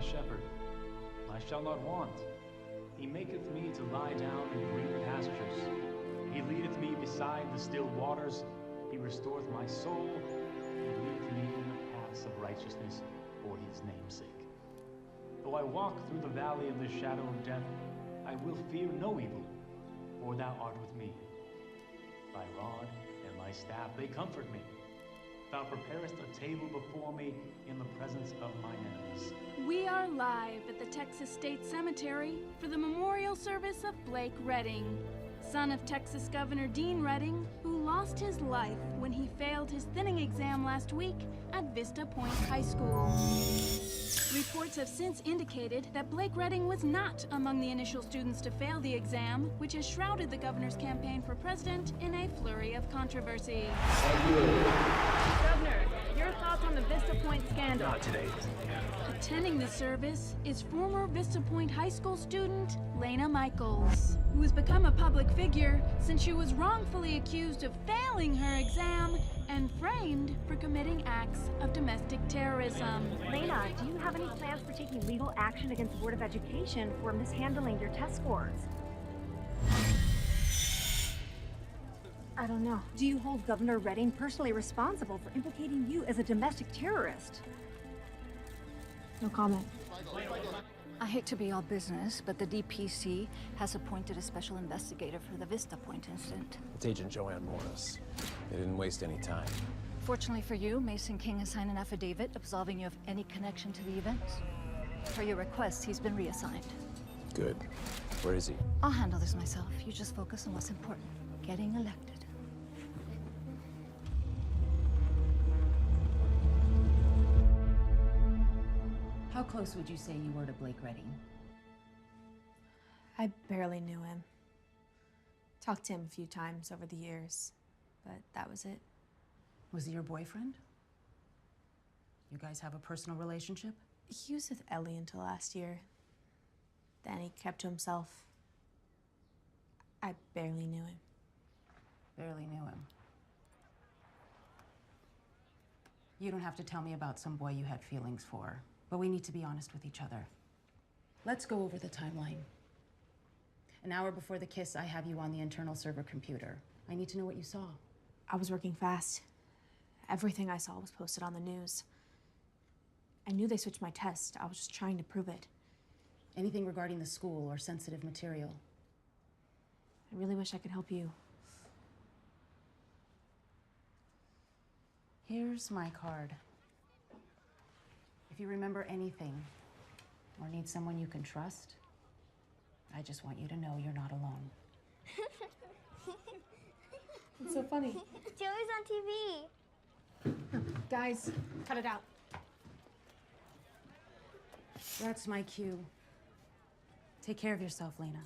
my shepherd. I shall not want. He maketh me to lie down in green pastures. He leadeth me beside the still waters. He restoreth my soul. He leadeth me in the paths of righteousness for his name's sake. Though I walk through the valley of the shadow of death, I will fear no evil, for thou art with me. Thy rod and thy staff, they comfort me. Thou preparest a table before me in the presence of my enemies. We are live at the Texas State Cemetery for the memorial service of Blake Redding, son of Texas Governor Dean Redding, who lost his life when he failed his thinning exam last week at Vista Point High School. Reports have since indicated that Blake Redding was not among the initial students to fail the exam, which has shrouded the governor's campaign for president in a flurry of controversy. Governor, your thoughts on the Vista Point scandal? Not today. Attending the service is former Vista Point High School student Lena Michaels, who has become a public figure since she was wrongfully accused of failing her exam and framed for committing acts of domestic terrorism. Lena, do you have any plans for taking legal action against the Board of Education for mishandling your test scores? I don't know. Do you hold Governor Redding personally responsible for implicating you as a domestic terrorist? No comment. I hate to be all business, but the DPC has appointed a special investigator for the Vista Point incident. It's Agent Joanne Morris. They didn't waste any time. Fortunately for you, Mason King has signed an affidavit absolving you of any connection to the events. Per your request, he's been reassigned. Good. Where is he? I'll handle this myself. You just focus on what's important. Getting elected. How close would you say you were to Blake Redding? I barely knew him. Talked to him a few times over the years, but that was it. Was he your boyfriend? You guys have a personal relationship? He was with Ellie until last year. Then he kept to himself. I barely knew him. Barely knew him. You don't have to tell me about some boy you had feelings for, but we need to be honest with each other. Let's go over the timeline. An hour before the kiss, I have you on the internal server computer. I need to know what you saw. I was working fast. Everything I saw was posted on the news. I knew they switched my test. I was just trying to prove it. Anything regarding the school or sensitive material? I really wish I could help you. Here's my card. If you remember anything or need someone you can trust, I just want you to know you're not alone. It's so funny. Joey's on TV. Guys, cut it out. That's my cue. Take care of yourself, Lena.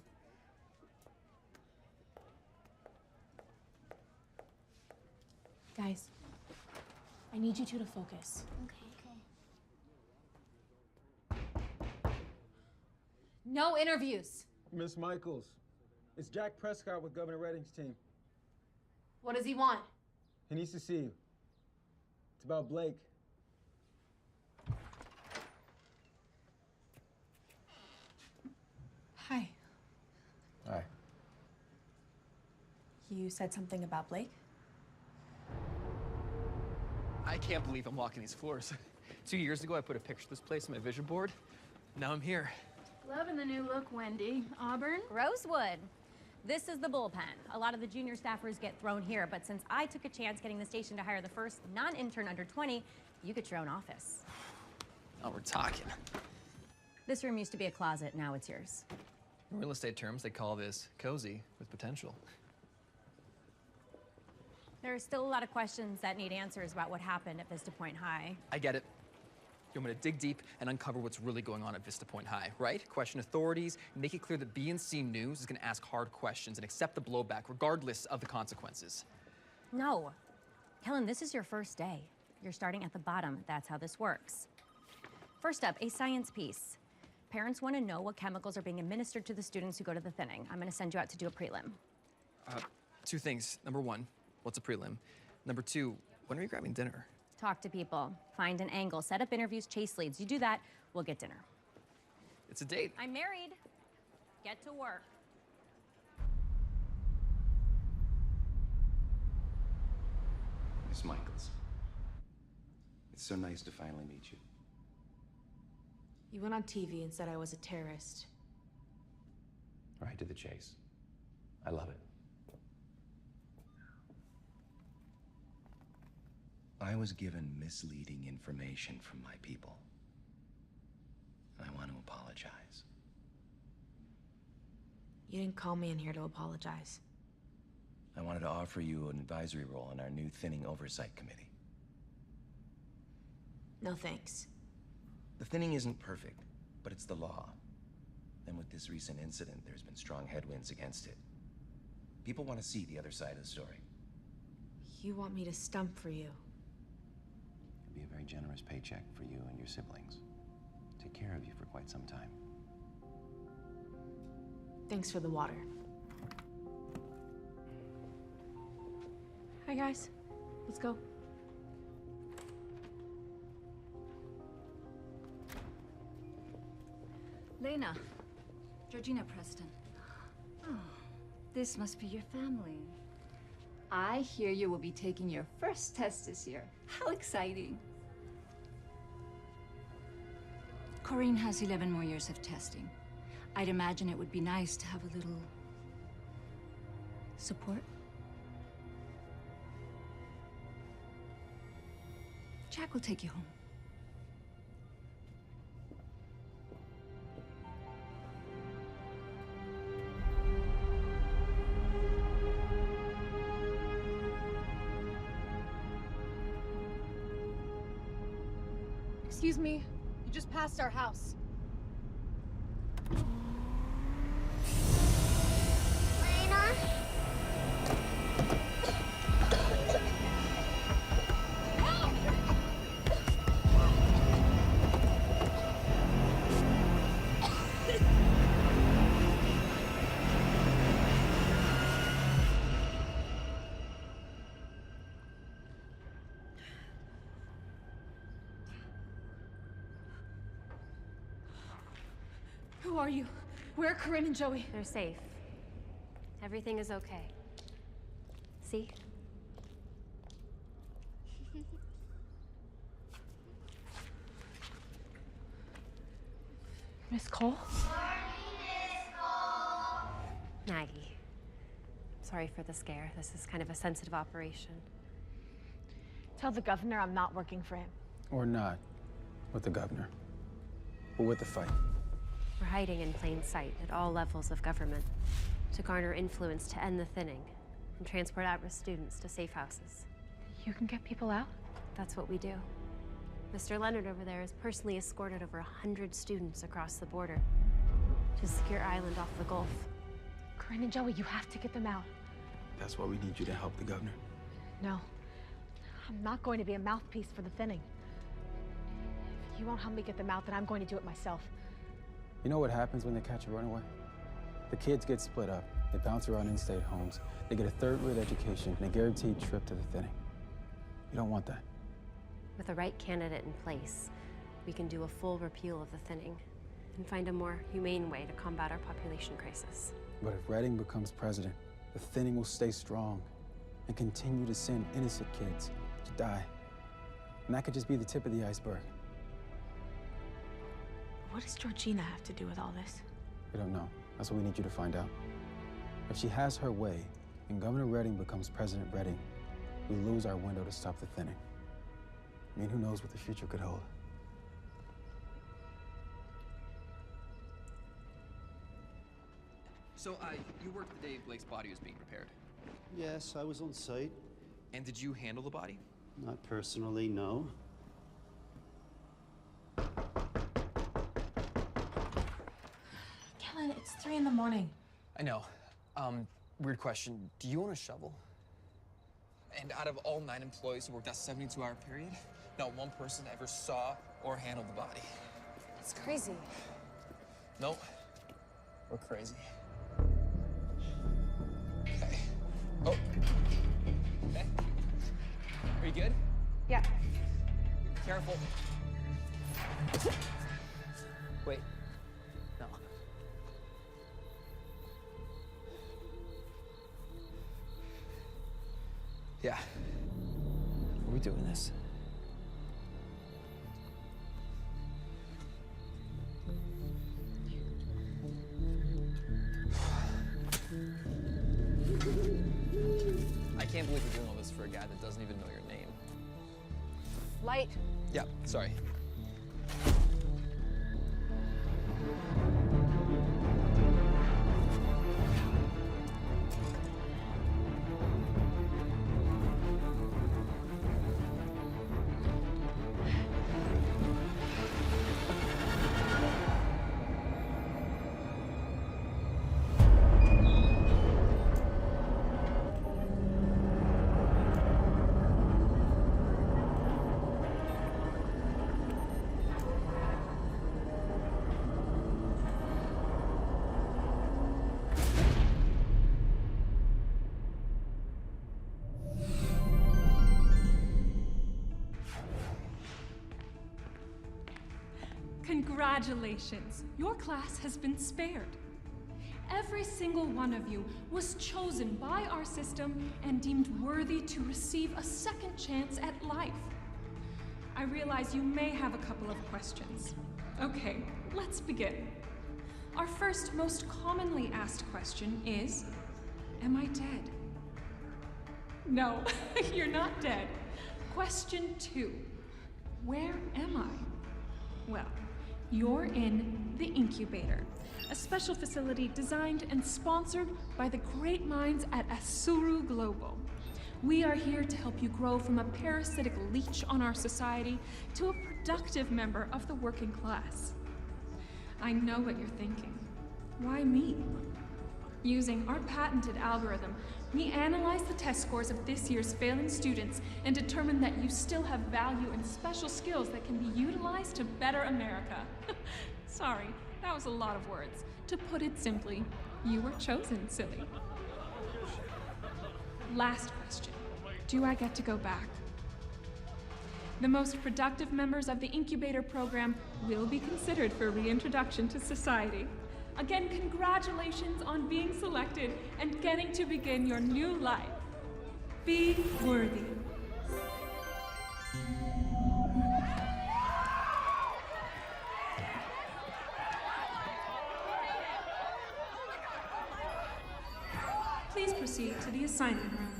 Guys, I need you two to focus. Okay. No interviews. Miss Michaels, it's Jack Prescott with Governor Redding's team. What does he want? He needs to see you. It's about Blake. Hi. Hi. You said something about Blake? I can't believe I'm walking these floors. 2 years ago, I put a picture of this place on my vision board. Now I'm here. Loving the new look, Wendy. Auburn? Rosewood. This is the bullpen. A lot of the junior staffers get thrown here, but since I took a chance getting the station to hire the first non-intern under 20, you get your own office. Now we're talking. This room used to be a closet, now it's yours. In real estate terms, they call this cozy with potential. There are still a lot of questions that need answers about what happened at Vista Point High. I get it. You want me to dig deep and uncover what's really going on at Vista Point High, right? Question authorities, make it clear that B&C News is going to ask hard questions and accept the blowback regardless of the consequences. No. Kellen, this is your first day. You're starting at the bottom. That's how this works. First up, a science piece. Parents want to know what chemicals are being administered to the students who go to the thinning. I'm going to send you out to do a prelim. Two things. Number one, what's a prelim? Number two, when are you grabbing dinner? Talk to people, find an angle, set up interviews, chase leads. You do that, we'll get dinner. It's a date. I'm married. Get to work. Miss Michaels, it's so nice to finally meet you. You went on TV and said I was a terrorist. Right to the chase. I love it. I was given misleading information from my people. I want to apologize. You didn't call me in here to apologize. I wanted to offer you an advisory role on our new thinning oversight committee. No thanks. The thinning isn't perfect, but it's the law. And with this recent incident, there's been strong headwinds against it. People want to see the other side of the story. You want me to stump for you? It'd be a very generous paycheck for you and your siblings. Take care of you for quite some time. Thanks for the water. Hi, guys. Let's go. Lena, Georgina Preston. Oh, this must be your family. I hear you will be taking your first test this year. How exciting. Corinne has 11 more years of testing. I'd imagine it would be nice to have a little support. Jack will take you home. Excuse me, you just passed our house. Lena? Who are you? Where are Corinne and Joey? They're safe. Everything is okay. See? Miss Cole? Maggie. Sorry for the scare. This is kind of a sensitive operation. Tell the governor I'm not working for him. Or not. With the governor. But with the fight. We're hiding in plain sight at all levels of government to garner influence to end the thinning and transport at-risk students to safe houses. You can get people out? That's what we do. Mr. Leonard over there has personally escorted over 100 students across the border to a secure island off the Gulf. Corinne and Joey, you have to get them out. That's why we need you to help the governor. No. I'm not going to be a mouthpiece for the thinning. If you won't help me get them out, then I'm going to do it myself. You know what happens when they catch a runaway? The kids get split up, they bounce around in-state homes, they get a third-rate education, and a guaranteed trip to the thinning. You don't want that. With the right candidate in place, we can do a full repeal of the thinning and find a more humane way to combat our population crisis. But if Redding becomes president, the thinning will stay strong and continue to send innocent kids to die. And that could just be the tip of the iceberg. What does Georgina have to do with all this? We don't know. That's what we need you to find out. If she has her way and Governor Redding becomes President Redding, we lose our window to stop the thinning. I mean, who knows what the future could hold? So, you worked the day Blake's body was being prepared. Yes, I was on site. And did you handle the body? Not personally, no. Kellen, it's 3 in the morning. I know. Weird question. Do you own a shovel? And out of all 9 employees who worked that 72-hour period, not one person ever saw or handled the body. It's crazy. Nope. We're crazy. Okay. Oh. Okay. Are you good? Yeah. Careful. Wait. Yeah. Are we doing this? I can't believe we're doing all this for a guy that doesn't even know your name. Light. Yeah, sorry. Congratulations, your class has been spared. Every single one of you was chosen by our system and deemed worthy to receive a second chance at life. I realize you may have a couple of questions. Okay, let's begin. Our first most commonly asked question is, am I dead? No, you're not dead. Question 2, where am I? Well, you're in the incubator, a special facility designed and sponsored by the great minds at Asuru Global. We are here to help you grow from a parasitic leech on our society to a productive member of the working class. I know what you're thinking. Why me? Using our patented algorithm, we analyzed the test scores of this year's failing students and determined that you still have value and special skills that can be utilized to better America. Sorry, that was a lot of words. To put it simply, you were chosen, silly. Last question. Do I get to go back? The most productive members of the incubator program will be considered for reintroduction to society. Again, congratulations on being selected and getting to begin your new life. Be worthy. Please proceed to the assignment room.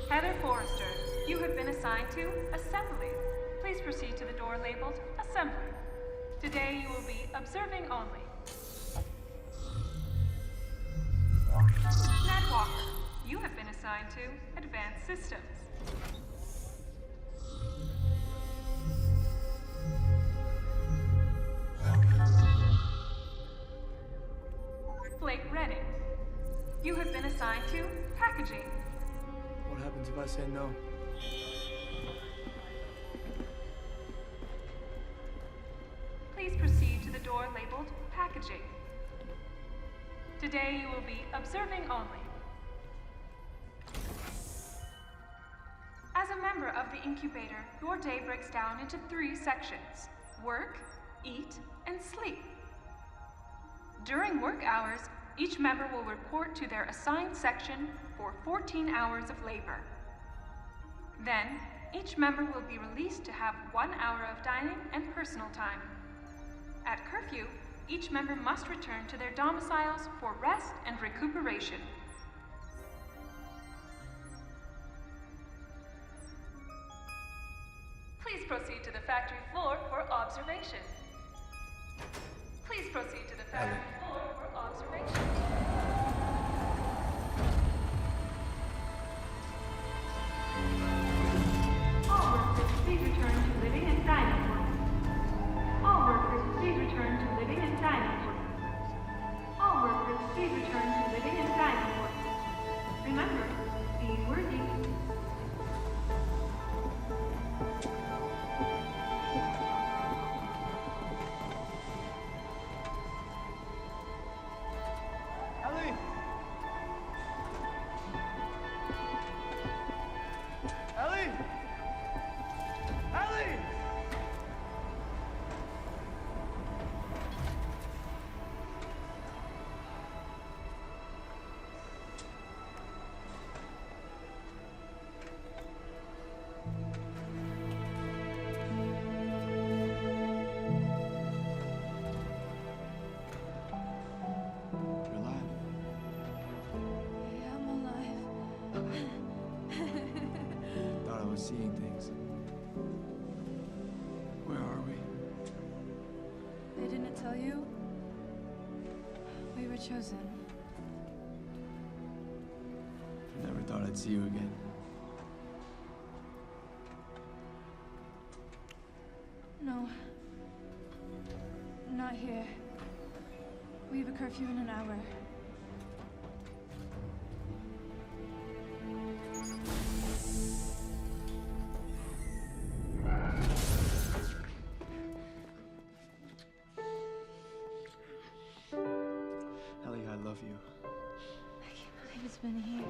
Heather Forrester, you have been assigned to Assembly. Please proceed to the door labeled Assembly. Today you will be observing only. Ned Walker, you have been assigned to Advanced Systems. Blake Redding, you have been assigned to Packaging. What happens if I say no? Please proceed to the door labeled Packaging. Today you will be observing only. As a member of the incubator, your day breaks down into 3 sections: work, eat, and sleep. During work hours, each member will report to their assigned section for 14 hours of labor. Then, each member will be released to have 1 hour of dining and personal time. At curfew, each member must return to their domiciles for rest and recuperation. Please proceed to the factory floor for observation. Please proceed to the factory floor for observation. All workers, please return to living and dining quarters. All workers, please return to living and dining quarters. All workers, please return to living and dining quarters. Remember, be worthy. were chosen. I never thought I'd see you again. No. Not here. We have a curfew in an hour. Ellie, I love you. I can't believe it's been a year.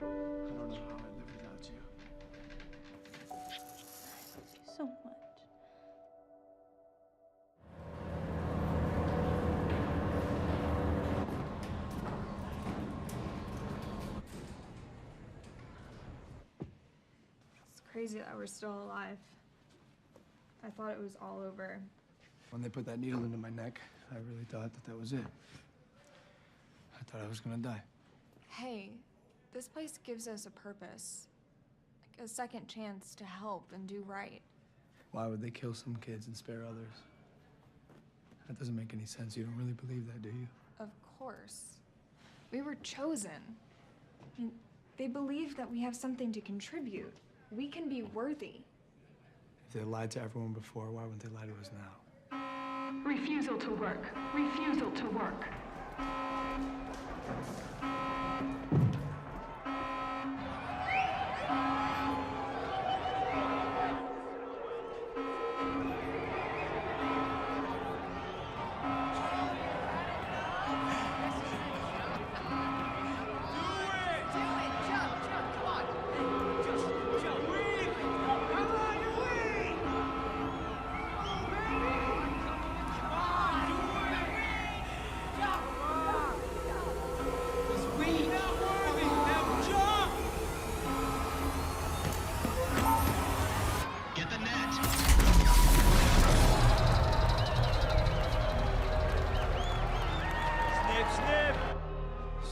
I don't know how I'd live without you. I love you so much. It's crazy that we're still alive. I thought it was all over. When they put that needle into my neck, I really thought that was it. I thought I was gonna die. Hey, this place gives us a purpose. Like a second chance to help and do right. Why would they kill some kids and spare others? That doesn't make any sense. You don't really believe that, do you? Of course. We were chosen. I mean, they believe that we have something to contribute. We can be worthy. If they lied to everyone before, why wouldn't they lie to us now? Refusal to work. Refusal to work.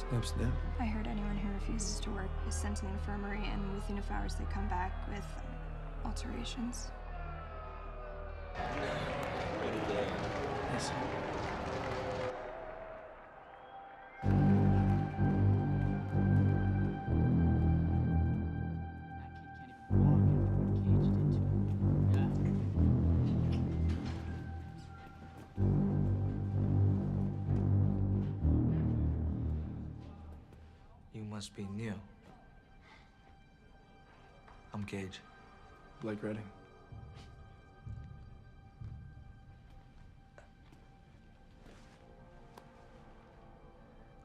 Snip, snip. I heard anyone who refuses to work is sent to the infirmary, and within a few hours they come back with alterations. Yes. You must be new. I'm Gage. Blake Redding.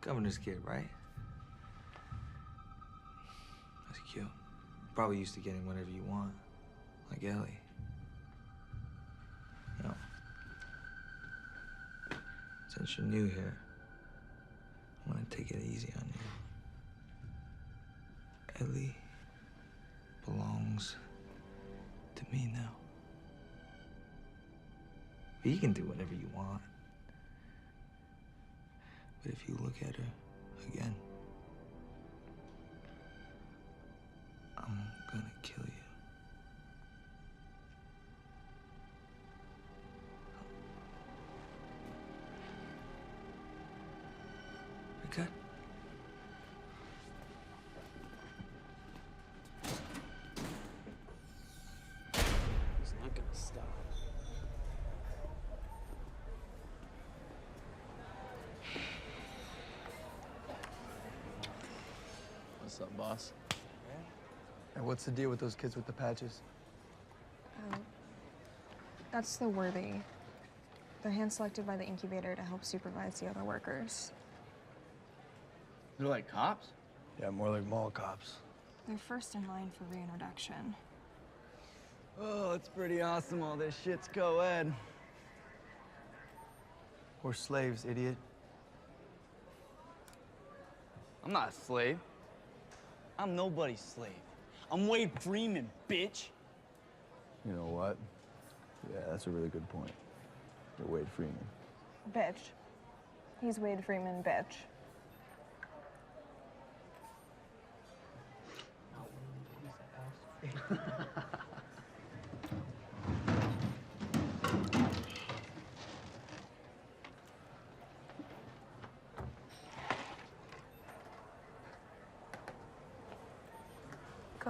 Governor's kid, right? That's cute. Probably used to getting whatever you want, like Ellie. You know, since you're new here, I'm gonna take it easy on you. Ellie belongs to me now. But you can do whatever you want. But if you look at her again, I'm gonna kill you. Okay? He's not gonna stop. What's up, boss? And what's the deal with those kids with the patches? That's the Worthy. They're hand-selected by the incubator to help supervise the other workers. They're like cops? Yeah, more like mall cops. They're first in line for reintroduction. Oh, it's pretty awesome. All this shit's co-ed. We're slaves, idiot. I'm not a slave. I'm nobody's slave. I'm Wade Freeman, bitch. You know what? Yeah, that's a really good point. You're Wade Freeman. Bitch. He's Wade Freeman, bitch.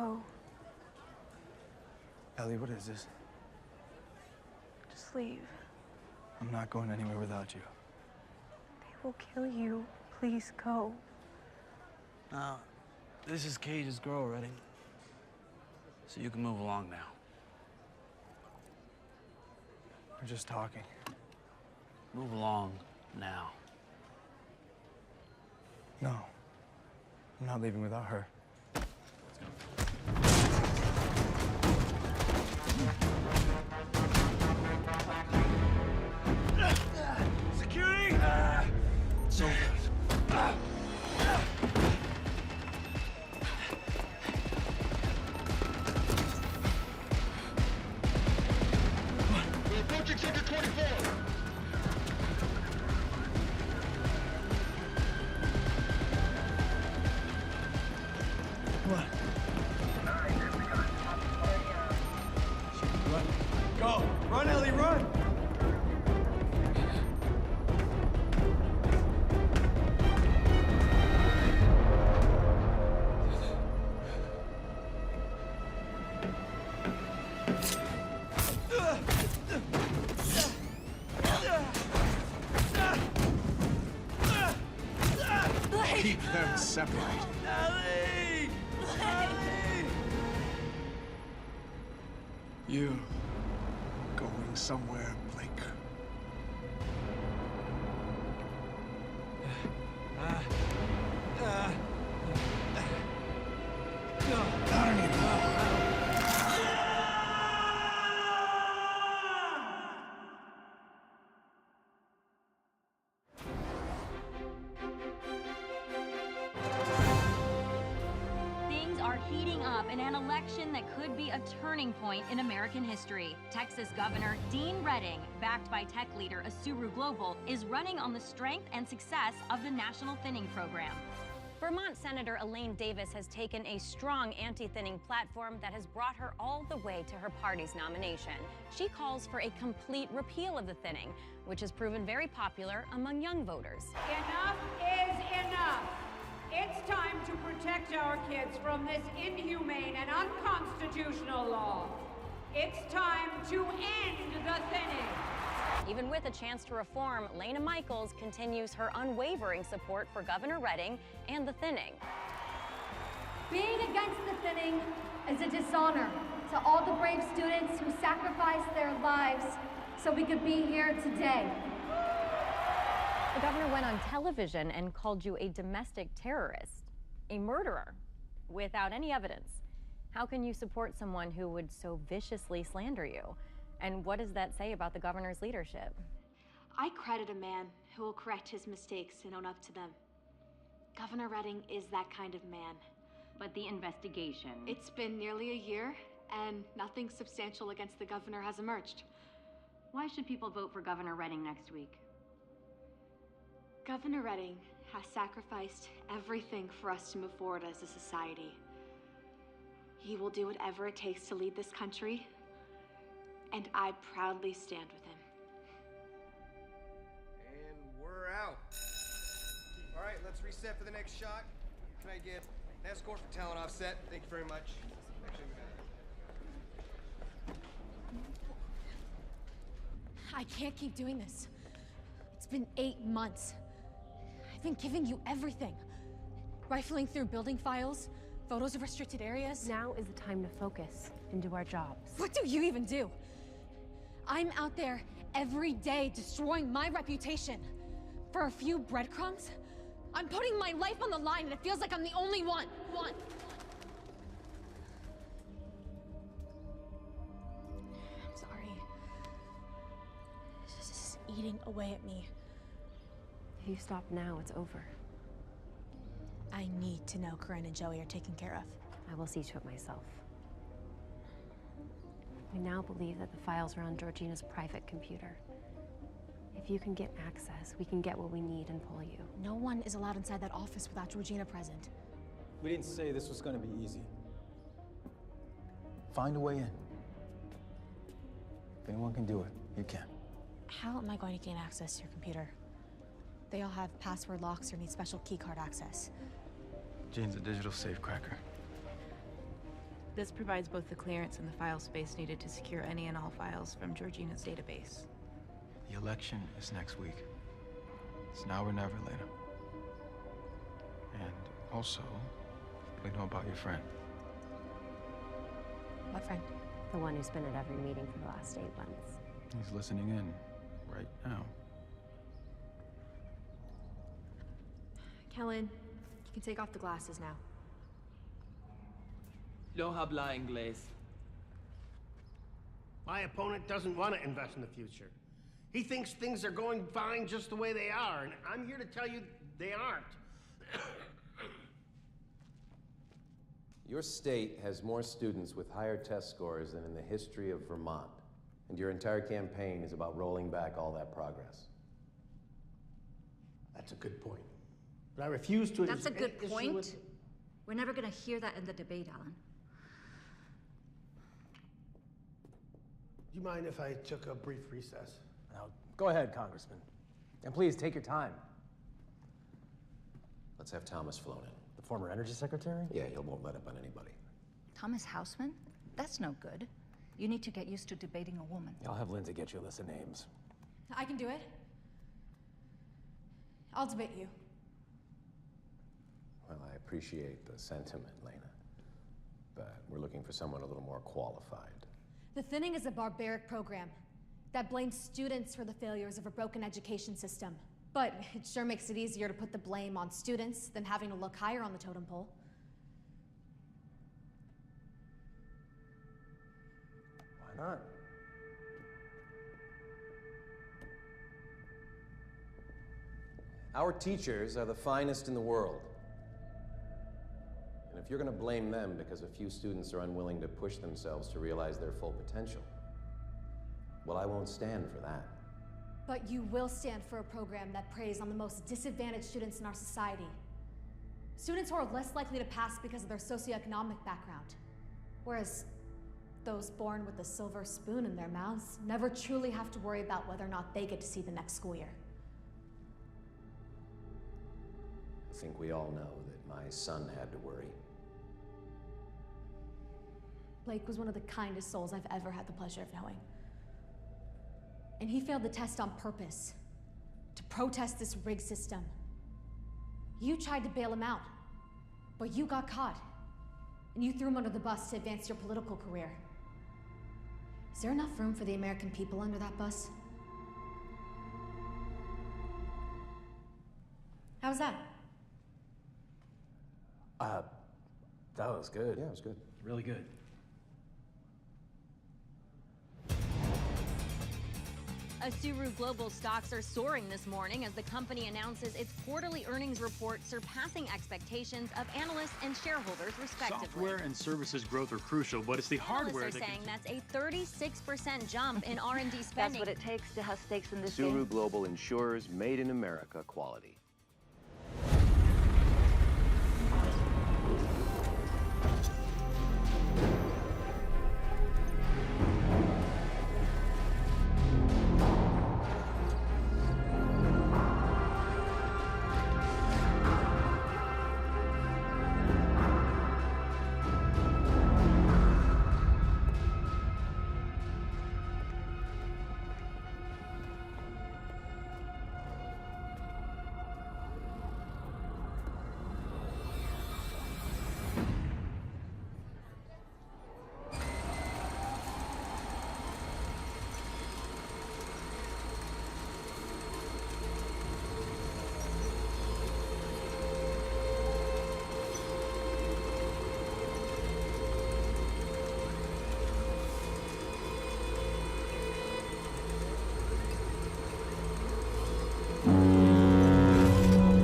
go. Ellie, what is this? Just leave. I'm not going anywhere without you. They will kill you. Please go. Now, this is Cage's girl, Redding. So you can move along now. We're just talking. Move along now. No. I'm not leaving without her. Security! It's over. We're approaching Sector 24. Come on. Run. Go. Run, Ellie, run! Keep them separate. Ellie! Ellie! You going somewhere, Blake? I don't need help. Things are heating up in an election that could be a turning point in American history. Texas Governor Dean Redding, backed by tech leader Asuru Global, is running on the strength and success of the National Thinning Program. Vermont Senator Elaine Davis has taken a strong anti-thinning platform that has brought her all the way to her party's nomination. She calls for a complete repeal of the thinning, which has proven very popular among young voters. Enough is enough. It's time to protect our kids from this inhumane and unconstitutional law. It's time to end the thinning. Even with a chance to reform, Lena Michaels continues her unwavering support for Governor Redding and the thinning. Being against the thinning is a dishonor to all the brave students who sacrificed their lives so we could be here today. The governor went on television and called you a domestic terrorist, a murderer, without any evidence. How can you support someone who would so viciously slander you? And what does that say about the governor's leadership? I credit a man who will correct his mistakes and own up to them. Governor Redding is that kind of man. But the investigation... It's been nearly a year, and nothing substantial against the governor has emerged. Why should people vote for Governor Redding next week? Governor Redding has sacrificed everything for us to move forward as a society. He will do whatever it takes to lead this country, and I proudly stand with him. And we're out. All right, let's reset for the next shot. Can I get an escort for talent offset? Thank you very much. Actually, I can't keep doing this. It's been 8 months. I've been giving you everything. Rifling through building files, photos of restricted areas. Now is the time to focus and do our jobs. What do you even do? I'm out there every day destroying my reputation. For a few breadcrumbs? I'm putting my life on the line and it feels like I'm the only one. I'm sorry. This is eating away at me. If you stop now, it's over. I need to know Corinne and Joey are taken care of. I will see to it myself. We now believe that the files are on Georgina's private computer. If you can get access, we can get what we need and pull you. No one is allowed inside that office without Georgina present. We didn't say this was going to be easy. Find a way in. If anyone can do it, you can. How am I going to gain access to your computer? They all have password locks or need special keycard access. Jean's a digital safecracker. This provides both the clearance and the file space needed to secure any and all files from Georgina's database. The election is next week. It's now or never, Lena. And also, we know about your friend. What friend? The one who's been at every meeting for the last 8 months. He's listening in right now. Kellen, you can take off the glasses now. No habla inglés. My opponent doesn't want to invest in the future. He thinks things are going fine just the way they are, and I'm here to tell you they aren't. Your state has more students with higher test scores than in the history of Vermont, and your entire campaign is about rolling back all that progress. That's a good point. But I refuse to... That's a good point. We're never going to hear that in the debate, Alan. Do you mind if I took a brief recess? Now, go ahead, Congressman. And please, take your time. Let's have Thomas flown in. The former energy secretary? Yeah, he won't let up on anybody. Thomas Houseman? That's no good. You need to get used to debating a woman. I'll have Lindsay get you a list of names. I can do it. I'll debate you. Well, I appreciate the sentiment, Lena. But we're looking for someone a little more qualified. The thinning is a barbaric program that blames students for the failures of a broken education system. But it sure makes it easier to put the blame on students than having to look higher on the totem pole. Why not? Our teachers are the finest in the world. And if you're going to blame them because a few students are unwilling to push themselves to realize their full potential, well, I won't stand for that. But you will stand for a program that preys on the most disadvantaged students in our society. Students who are less likely to pass because of their socioeconomic background. Whereas those born with a silver spoon in their mouths never truly have to worry about whether or not they get to see the next school year. I think we all know that my son had to worry. Blake was one of the kindest souls I've ever had the pleasure of knowing. And he failed the test on purpose, to protest this rigged system. You tried to bail him out, but you got caught. And you threw him under the bus to advance your political career. Is there enough room for the American people under that bus? How was that? That was good. Yeah, it was good. Really good. Subaru Global stocks are soaring this morning as the company announces its quarterly earnings report surpassing expectations of analysts and shareholders, respectively. Software and services growth are crucial, but it's the hardware Analysts are that saying that's a 36% jump in R&D spending. That's what it takes to have stakes in this Subaru game. Global ensures made in America quality.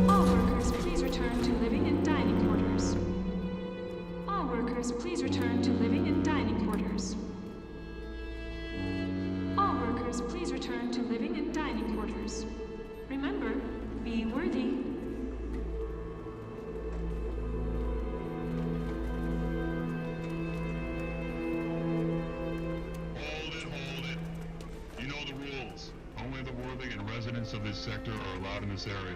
All workers, please return to living in dining quarters. All workers, please return to living in dining quarters. All workers, please return to living in dining quarters. Remember, be worthy. Hold it. You know the rules. Only the worthy and residents of this sector are allowed in this area.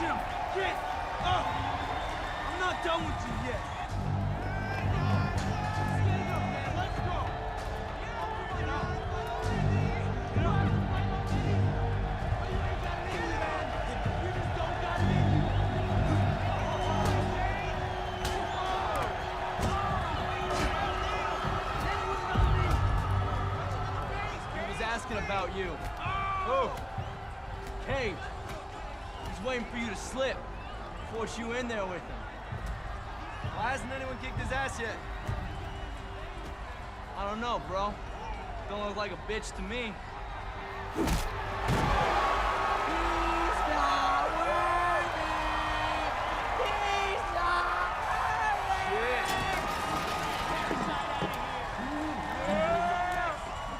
him! Get up! I'm not done with you yet. Stand up, man. Let's go. Get up. Get up. You ain't got it in you, man. You just don't got it in you. He was asking about you. Oh! Cage. He's waiting for you to slip. Force you in there with him. Why hasn't anyone kicked his ass yet? I don't know, bro. Don't look like a bitch to me.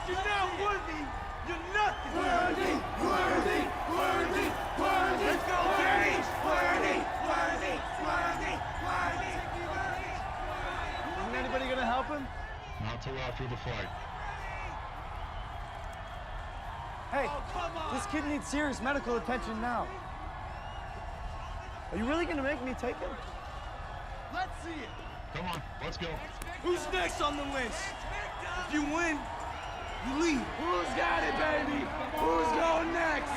You're not worthy! You're nothing! Worthy! Worthy! Worthy! Worthy! Let's go, Cage! Worthy! Worthy! Worthy! Worthy! Isn't anybody gonna help him? Not till after the fight. Hey, this kid needs serious medical attention now. Are you really gonna make me take him? Let's see it! Come on, let's go. Who's next on the list? If you win, you leave. Who's got it, baby? Who's going next?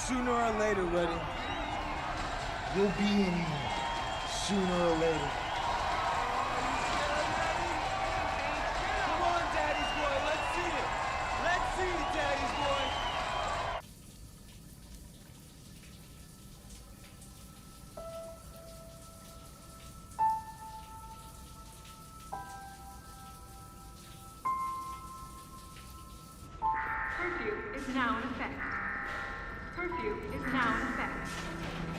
Sooner or later, Reddy. You'll be in here. Sooner or later. Come on, Daddy's boy. Let's see it. Let's see it, Daddy's boy. Curfew is now in effect. Curfew is now in effect.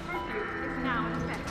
Curfew is now in effect.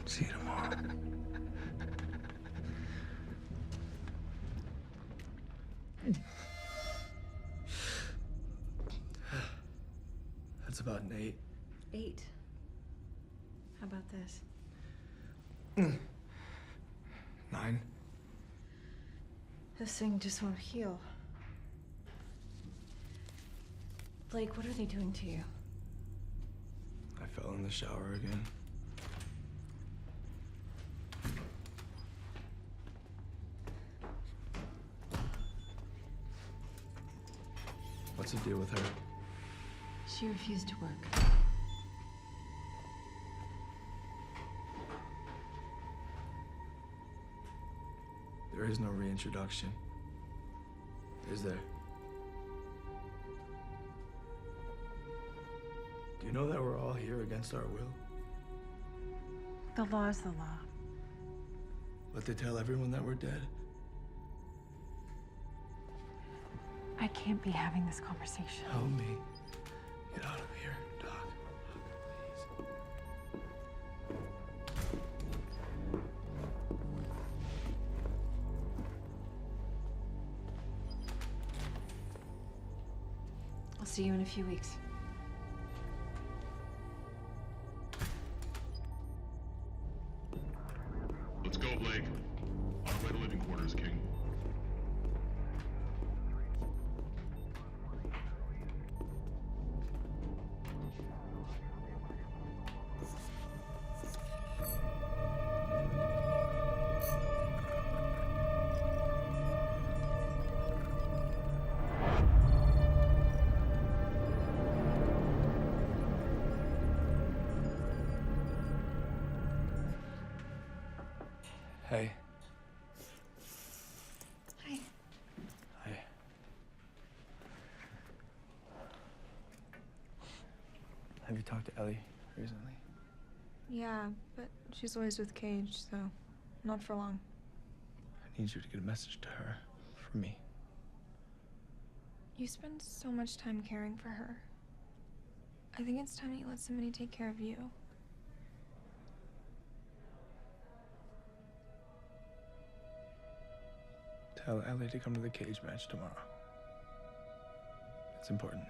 See you tomorrow. That's about an 8. 8. How about this? 9. This thing just won't heal. Blake, what are they doing to you? I fell in the shower again. What's the deal with her? She refused to work. There is no reintroduction. Is there? Do you know that we're all here against our will? The law is the law. But they tell everyone that we're dead. I can't be having this conversation. Help me get out of here, Doc. I'll see you in a few weeks. Let's go, Blake. On our way to living quarters, King. Hey. you talked to Ellie recently? Yeah, but she's always with Cage, so not for long. I need you to get a message to her from me. You spend so much time caring for her. I think it's time you let somebody take care of you. Tell Ellie to come to the Cage match tomorrow. It's important.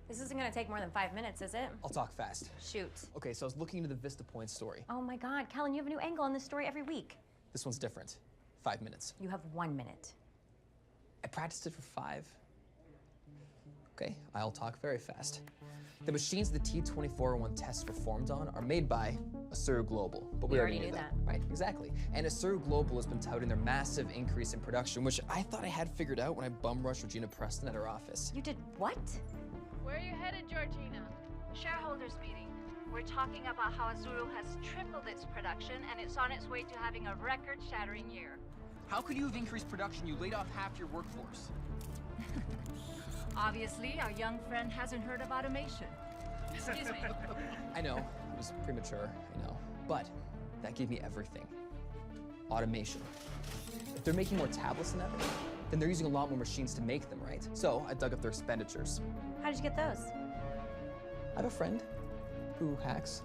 This isn't gonna take more than 5 minutes, is it? I'll talk fast. Shoot. Okay, so I was looking into the Vista Point story. Oh my God, Kellen, you have a new angle on this story every week. This one's different. 5 minutes. You have 1 minute. I practiced it for 5. Okay, I'll talk very fast. The machines the T-2401 tests were formed on are made by Asuru Global, but we already knew that. Right, exactly. And Asuru Global has been touting their massive increase in production, which I thought I had figured out when I bum rushed Regina Preston at her office. You did what? Where are you headed, Georgina? Shareholders meeting. We're talking about how Asuru has tripled its production and it's on its way to having a record-shattering year. How could you have increased production? You laid off half your workforce. Obviously, our young friend hasn't heard of automation. Excuse me. I know, it was premature, I know. But that gave me everything. Automation. If they're making more tablets than ever, then they're using a lot more machines to make them, right? So I dug up their expenditures. How did you get those? I have a friend who hacks.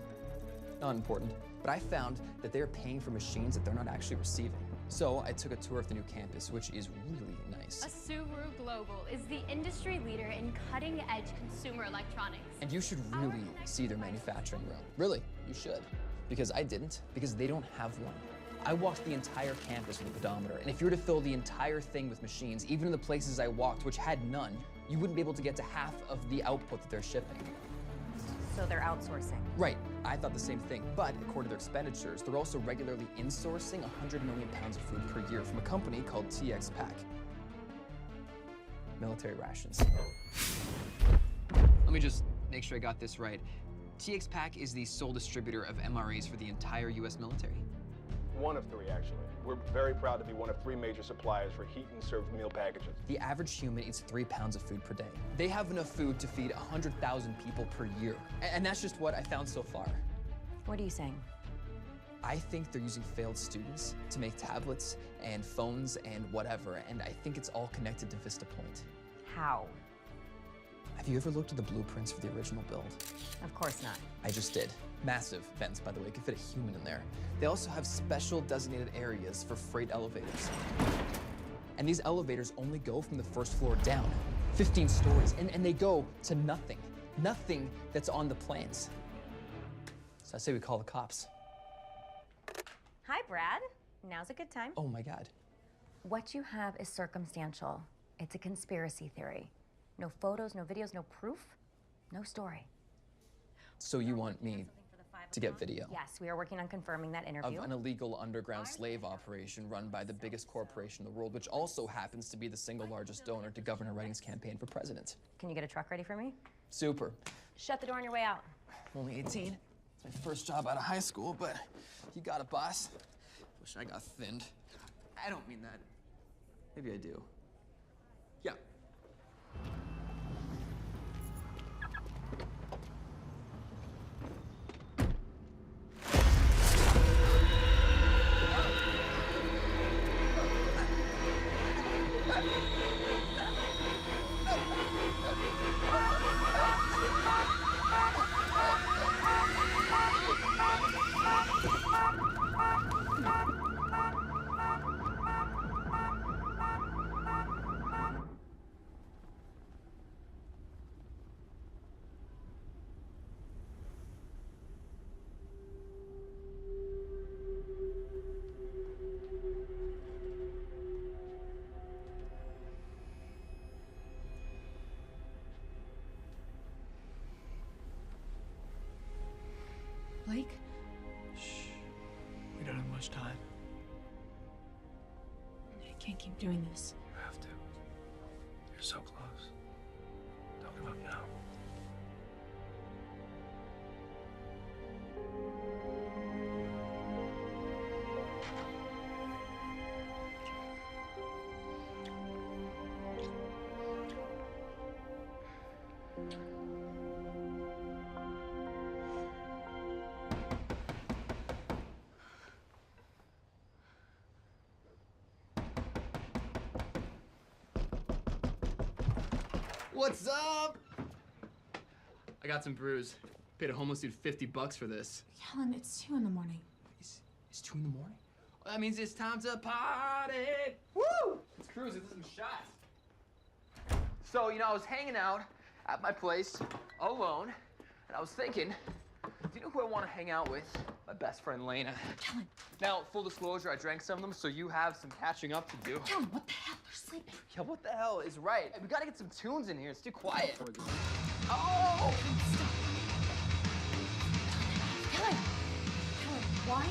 Not important. But I found that they're paying for machines that they're not actually receiving. So I took a tour of the new campus, which is really nice. Asuru Global is the industry leader in cutting-edge consumer electronics. And you should really see their manufacturing room. Really, you should. Because I didn't, because they don't have one. I walked the entire campus with a pedometer, and if you were to fill the entire thing with machines, even in the places I walked, which had none, you wouldn't be able to get to half of the output that they're shipping. So they're outsourcing. Right, I thought the same thing, but according to their expenditures, they're also regularly insourcing 100 million pounds of food per year from a company called TX Pack. Military rations. Let me just make sure I got this right. TX Pack is the sole distributor of MREs for the entire US military. One of 3, actually. We're very proud to be one of 3 major suppliers for heat and served meal packages. The average human eats 3 pounds of food per day. They have enough food to feed 100,000 people per year. And that's just what I found so far. What are you saying? I think they're using failed students to make tablets and phones and whatever, and I think it's all connected to Vista Point. How? Have you ever looked at the blueprints for the original build? Of course not. I just did. Massive vents, by the way, could fit a human in there. They also have special designated areas for freight elevators. And these elevators only go from the first floor down, 15 stories, and they go to nothing. Nothing that's on the plans. So I say we call the cops. Hi, Brad. Now's a good time. Oh my God. What you have is circumstantial. It's a conspiracy theory. No photos, no videos, no proof, no story. So you want me to get video? Yes, we are working on confirming that interview. Of an illegal underground slave operation run by the biggest corporation in the world, which also happens to be the single largest donor to Governor Redding's campaign for president. Can you get a truck ready for me? Super. Shut the door on your way out. I'm only 18. It's my first job out of high school, but you got it, boss. Wish I got thinned. I don't mean that. Maybe I do. Yeah. Blake? Shh. We don't have much time. I can't keep doing this. You have to. You're so close. Don't give up now. What's up? I got some brews. Paid a homeless dude $50 for this. Kellen, it's 2 in the morning. It's 2 in the morning? Well, that means it's time to party! Woo! Let's cruise into some shots. So, you know, I was hanging out at my place alone, and I was thinking, do you know who I want to hang out with? My best friend, Lena. Kellen. Now, full disclosure, I drank some of them, so you have some catching up to do. Kellen, what the hell? They're sleeping. Yeah, what the hell is right? We gotta get some tunes in here. It's too quiet. Oh! Stop. Kellen! Kellen, why?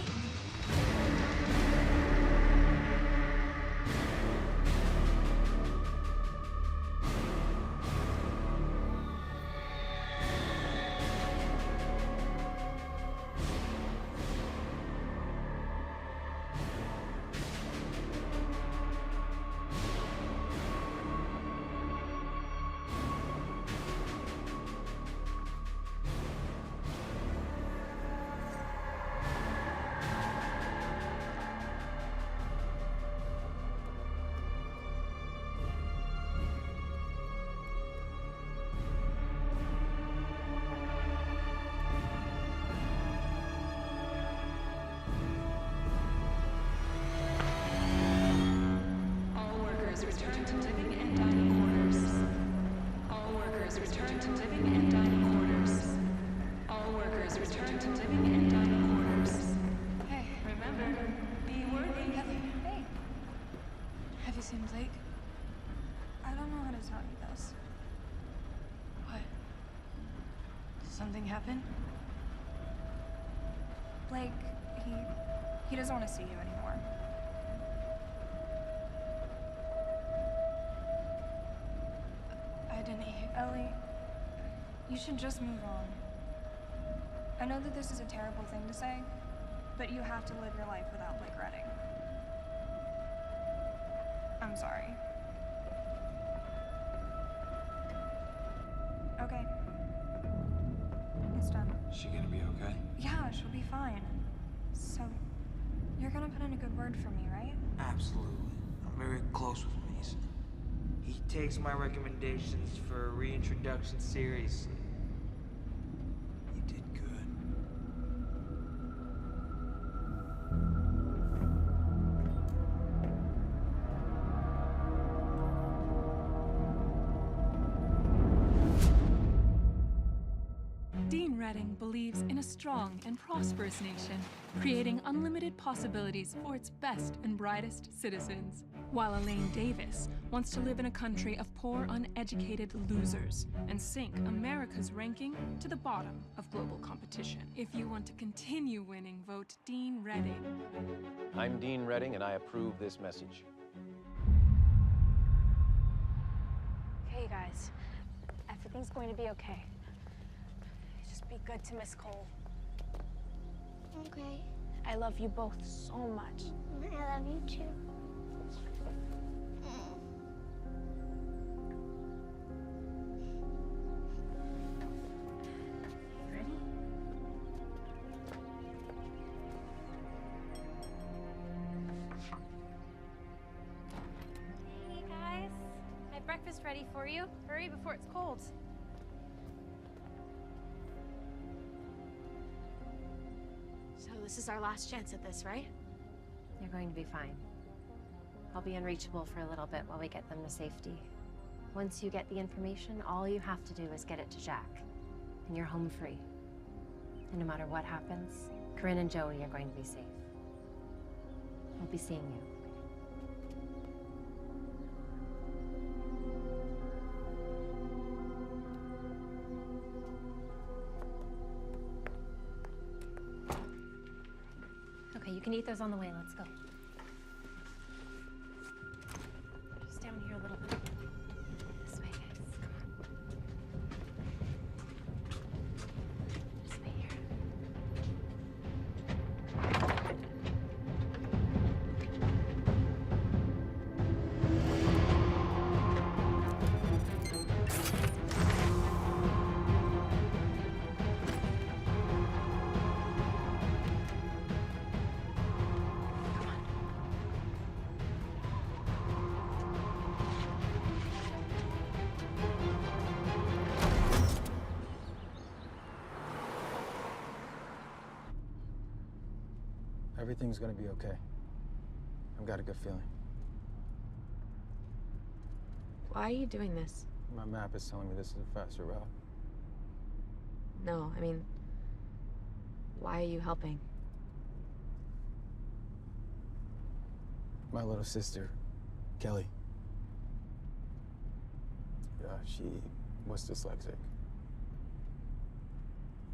Return to living and dining quarters. All workers return to living and dining quarters. All workers return to living and dining quarters. Hey. Remember, be worthy. Hey. Have you seen Blake? I don't know how to tell you this. What? Did something happen? Blake, he doesn't want to see you anymore. I didn't hear. Ellie, you should just move on. I know that this is a terrible thing to say, but you have to live your life without Blake Redding. I'm sorry. Okay. It's done. She gonna be okay? Yeah, she'll be fine. So, you're gonna put in a good word for me, right? Absolutely. I'm very close with Mason. He takes my recommendations for a reintroduction seriously. You did good. Dean Redding believes in a strong and prosperous nation, creating unlimited possibilities for its best and brightest citizens. While Elaine Davis wants to live in a country of poor, uneducated losers and sink America's ranking to the bottom of global competition. If you want to continue winning, vote Dean Redding. I'm Dean Redding, and I approve this message. Okay, guys. Everything's going to be okay. Just be good to Miss Cole. Okay. I love you both so much. I love you too. Ready? Hey guys, my breakfast ready for you. Hurry before it's cold. So this is our last chance at this, right? You're going to be fine. I'll be unreachable for a little bit while we get them to safety. Once you get the information, all you have to do is get it to Jack, and you're home free. And no matter what happens, Corinne and Joey are going to be safe. I'll be seeing you. Okay, you can eat those on the way. Let's go. Just down here a little bit. This way, guys. Come on. This way here. Come on. Everything's gonna be okay. I've got a good feeling. Why are you doing this? My map is telling me this is a faster route. No, I mean, why are you helping? My little sister, Kelly. She was dyslexic.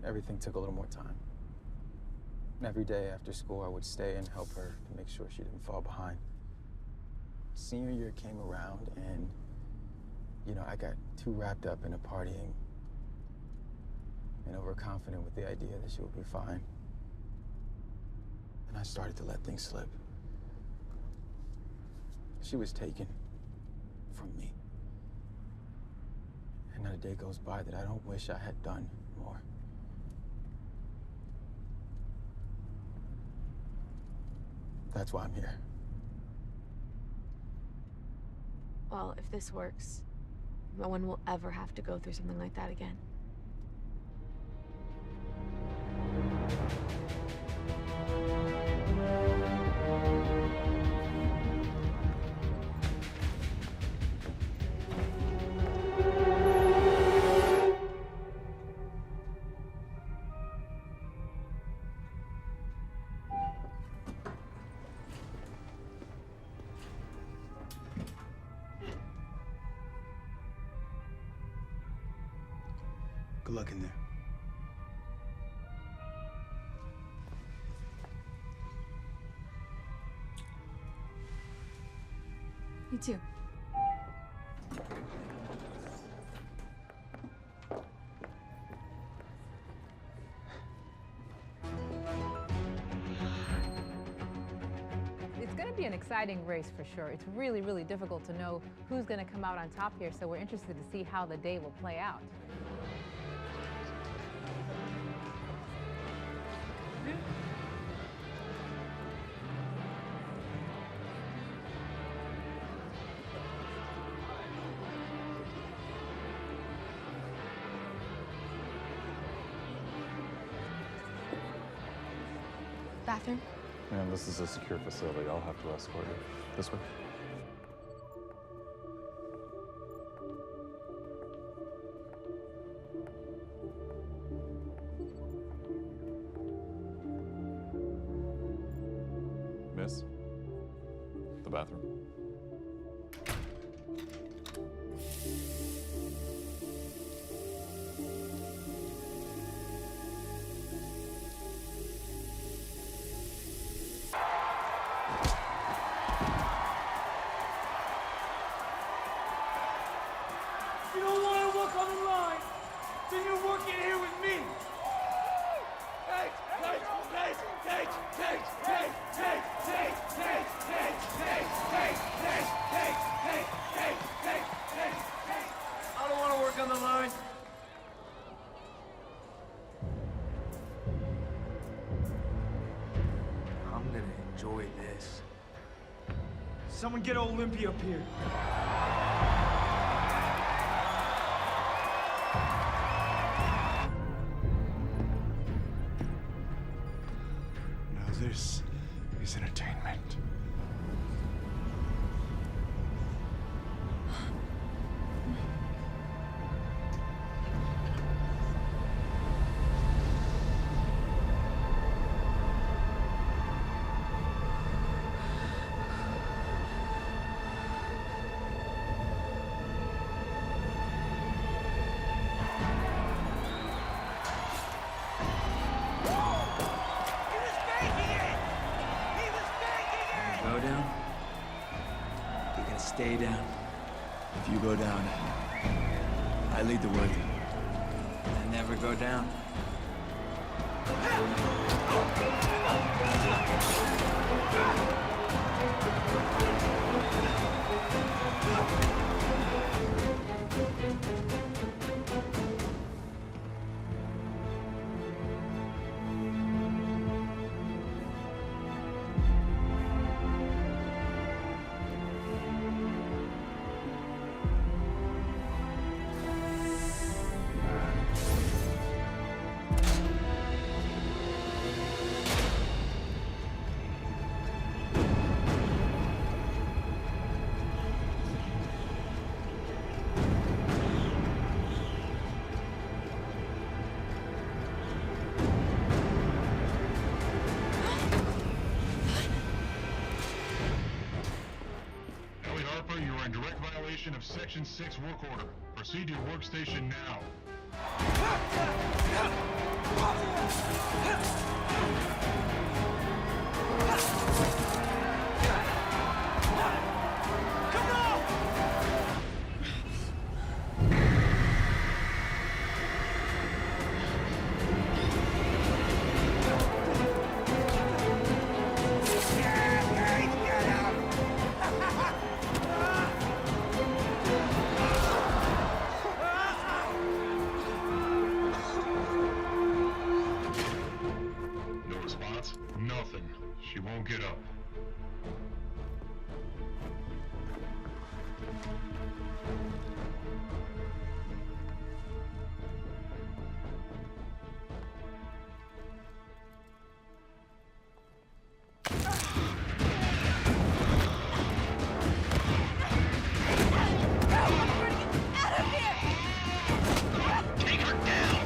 Everything took a little more time. Every day after school, I would stay and help her to make sure she didn't fall behind. Senior year came around and, you know, I got too wrapped up into partying and overconfident with the idea that she would be fine. And I started to let things slip. She was taken from me. And not a day goes by that I don't wish I had done more. That's why I'm here. Well, if this works, no one will ever have to go through something like that again. Good luck in there. You too. It's going to be an exciting race for sure. It's really, really difficult to know who's going to come out on top here, so we're interested to see how the day will play out. Bathroom? Ma'am, this is a secure facility. I'll have to escort you. This way. Miss? The bathroom. You don't want to work on the line, then you're working here with me. I don't want to work on the line. I'm gonna enjoy this. Someone get Olympia up here. Now this is entertainment. Go down, you're gonna stay down. If you go down, I lead the way. I never go down. of Section 6 work order. Proceed to your workstation now. No response? Nothing. She won't get up. Take her down!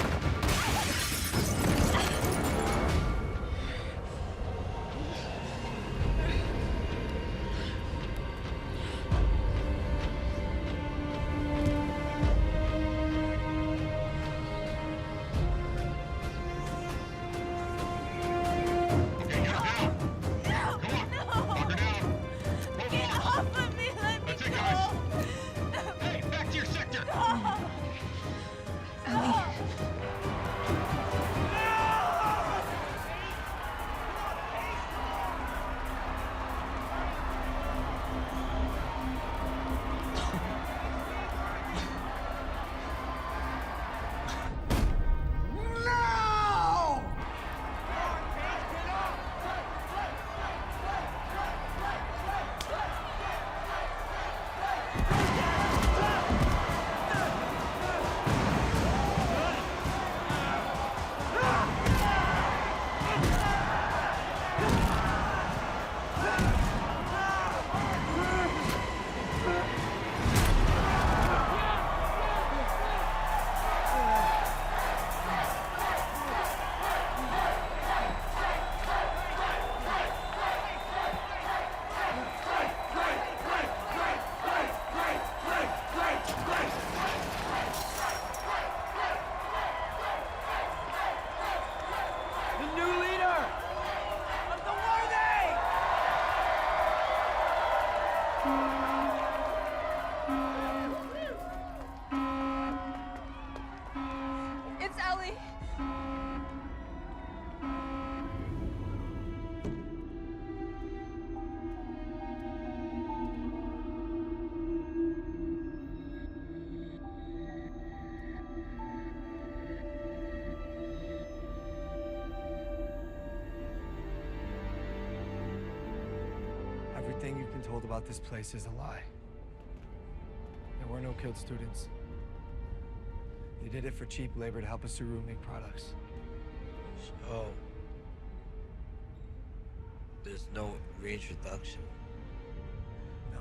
It's Ellie. Everything you've been told about this place is a lie. There were no killed students. They did it for cheap labor to help Asuru make products. So, there's no reintroduction? No.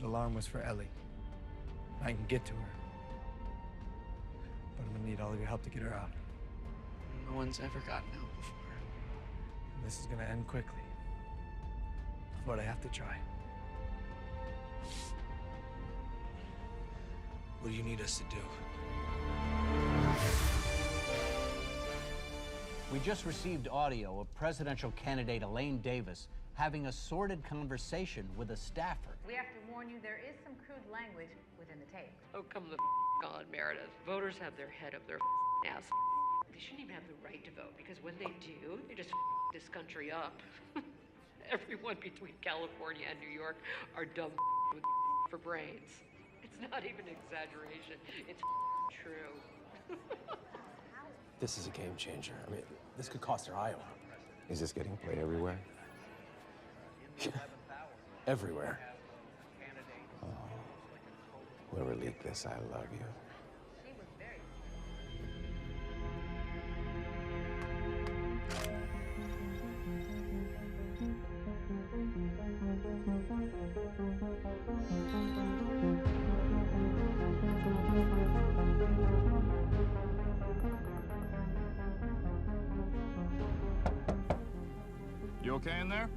That alarm was for Ellie. I can get to her. But I'm gonna need all of your help to get her out. No one's ever gotten out before. And this is gonna end quickly. But I have to try. What do you need us to do? We just received audio of presidential candidate Elaine Davis having a sordid conversation with a staffer. We have to warn you, there is some crude language within the tape. Oh, come the on, Meredith. Voters have their head up their ass. They shouldn't even have the right to vote, because when they do, they just this country up. Everyone between California and New York are dumb with for brains. It's not even an exaggeration. It's true. This is a game changer. I mean, this could cost her Iowa. Is this getting played everywhere? Everywhere. Oh, whoever leaked this, I love you. You okay in there?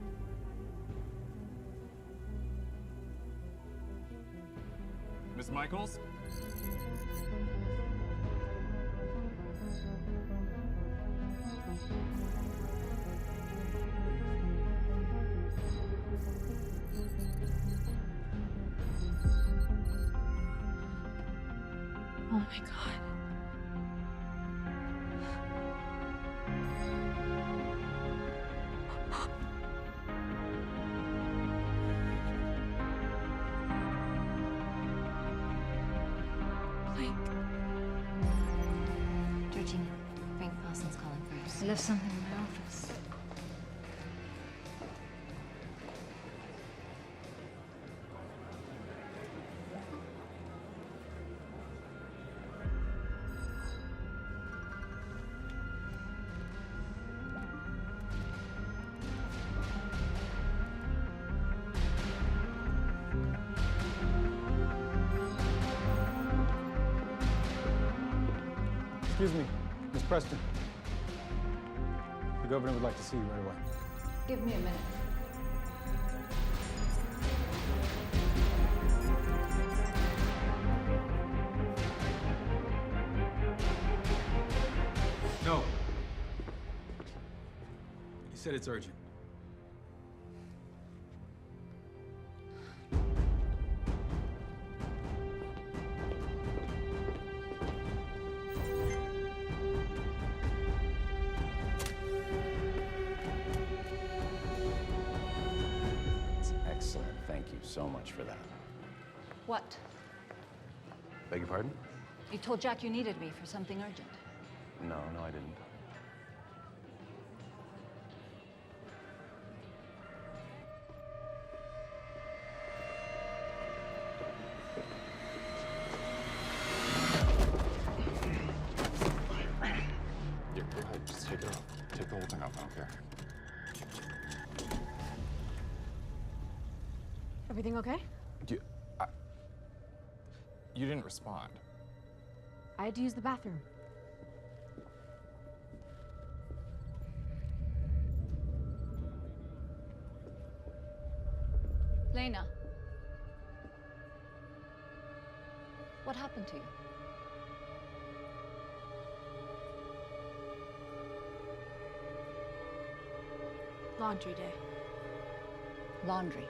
Michaels? Oh my God. Blake. Georgina, Frank Paulson's calling first. I left something in my office. Excuse me, Miss Preston. The governor would like to see you right away. Give me a minute. No. He said it's urgent. Excellent. Thank you so much for that. What? Beg your pardon? You told Jack you needed me for something urgent. No, I didn't. Yeah, go ahead. Just take it off. Take the whole thing off. I don't care. Everything okay? You didn't respond. I had to use the bathroom. Lena. What happened to you? Laundry day. Laundry.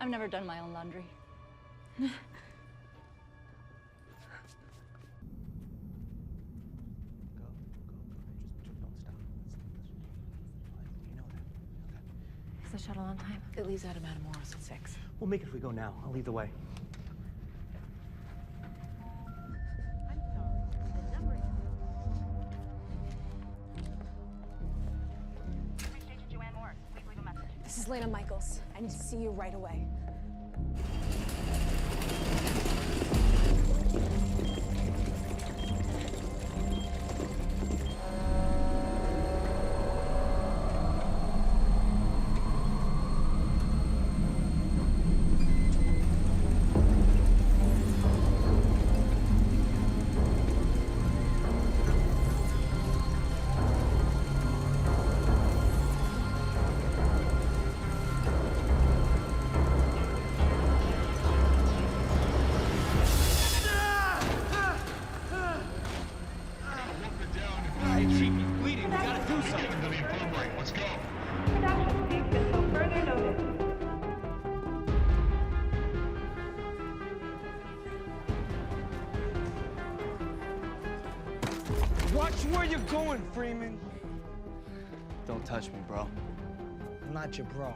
I've never done my own laundry. Is the shuttle on time? It leaves out of Matamoros at 6. We'll make it if we go now. I'll lead the way. This is Lena Michaels. I need to see you right away. Watch where you're going, Freeman. Don't touch me, bro. I'm not your bro.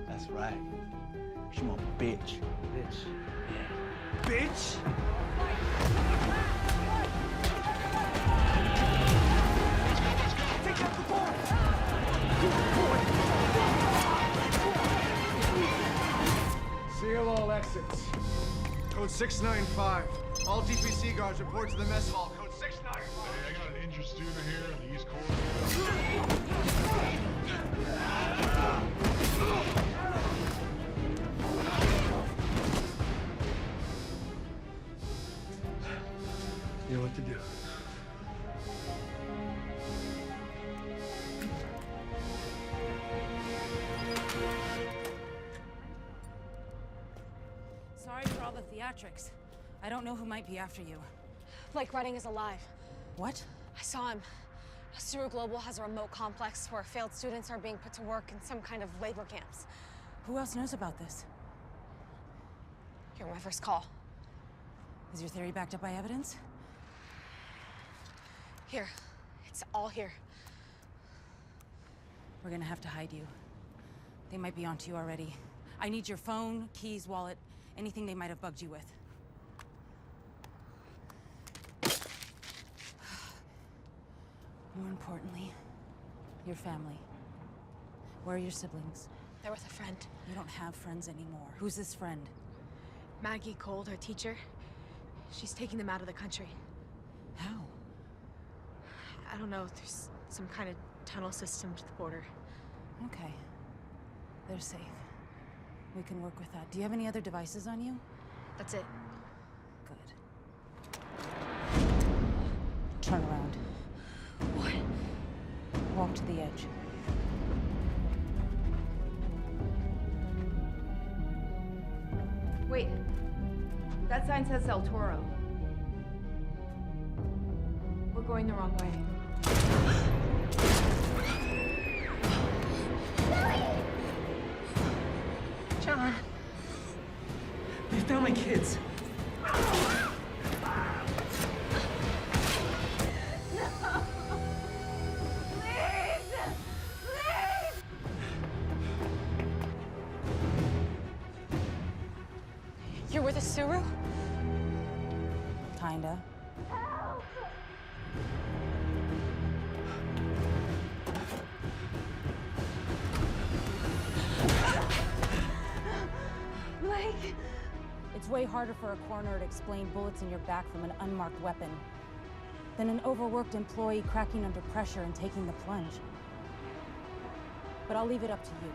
That's right. You my bitch. Bitch. Bitch? Take out the ball! Seal all exits. Code 695. All DPC guards report to the mess hall. Code 695. Hey, I got an injured student here on the East Coast. You know what to do. the theatrics. I don't know who might be after you. Blake Redding is alive. What? I saw him. Suru Global has a remote complex where failed students are being put to work in some kind of labor camps. Who else knows about this? You're my first call. Is your theory backed up by evidence? Here. It's all here. We're gonna have to hide you. They might be onto you already. I need your phone, keys, wallet, anything they might have bugged you with. More importantly, your family. Where are your siblings? They're with a friend. You don't have friends anymore. Who's this friend? Maggie Cold, our teacher. She's taking them out of the country. How? I don't know. There's some kind of tunnel system to the border. Okay. They're safe. We can work with that. Do you have any other devices on you? That's it. Good. Turn around. What? Walk to the edge. Wait. That sign says El Toro. We're going the wrong way. John! They found my kids. You're with a Suru? Kinda. Blake! It's way harder for a coroner to explain bullets in your back from an unmarked weapon than an overworked employee cracking under pressure and taking the plunge. But I'll leave it up to you.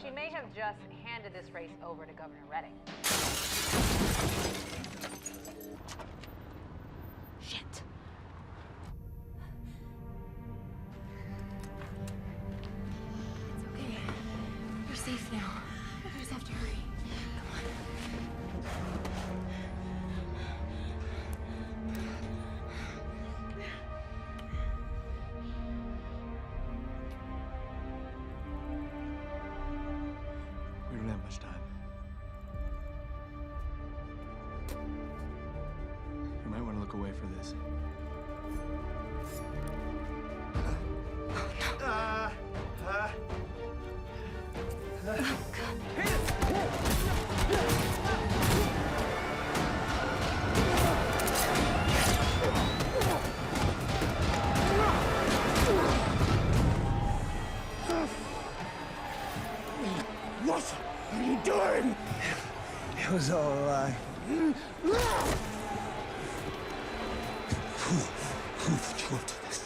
She may have just handed this race over to Governor Redding. Shit. It's okay. You're safe now. We just have to hurry. We don't have much time. You might want to look away for this. What are you doing? It was all a lie. Who put you up to this?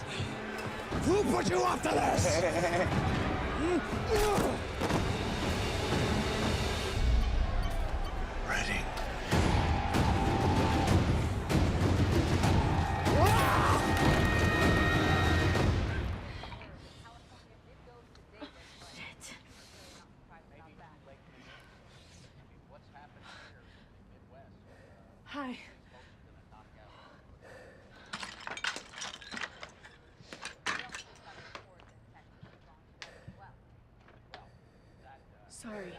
Who put you up to this? Redding. Hi. Sorry.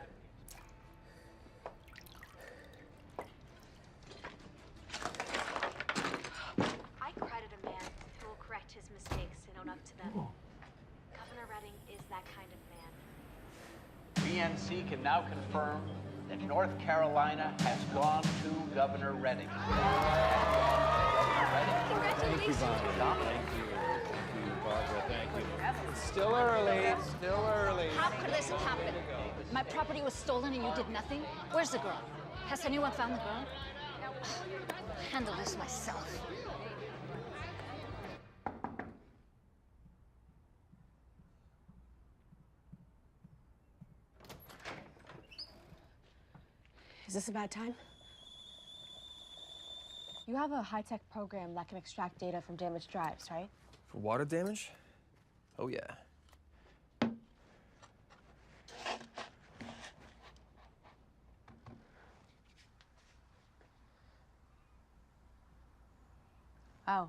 I credit a man who will correct his mistakes and own up to them. Governor Redding is that kind of man. BNC can now confirm that North Carolina has gone to Governor Redding. Congratulations. Thank you. Barbara. Thank you. Still early. Still early. How could this have happened? My property was stolen and you did nothing? Where's the girl? Has anyone found the girl? I'll handle this myself. Is this a bad time? You have a high-tech program that can extract data from damaged drives, right? For water damage? Oh, yeah. Oh.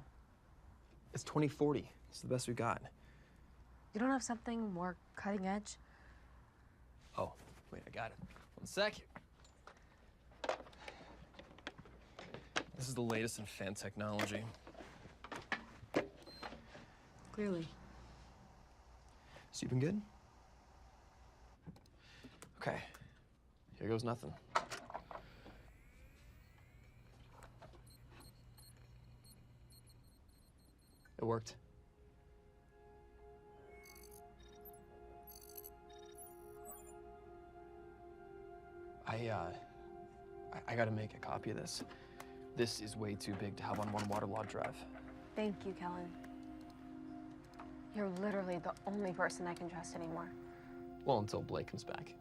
It's 2040. It's the best we got. You don't have something more cutting edge? Oh, wait, I got it. 1 sec. This is the latest in fan technology. Clearly. So you've been good? Okay. Here goes nothing. It worked. I gotta make a copy of this. This is way too big to have on one waterlogged drive. Thank you, Kellen. You're literally the only person I can trust anymore. Well, until Blake comes back.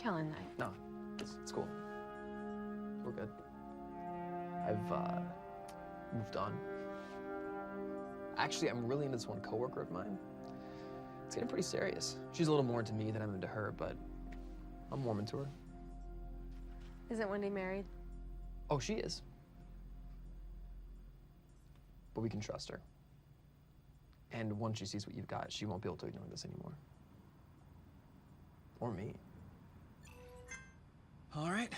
Kellen, No, it's cool. We're good. I've moved on. Actually, I'm really into this one coworker of mine. It's getting pretty serious. She's a little more into me than I'm into her, but I'm warm into her. Isn't Wendy married? Oh, she is. But we can trust her. And once she sees what you've got, she won't be able to ignore this anymore. Or me. All right.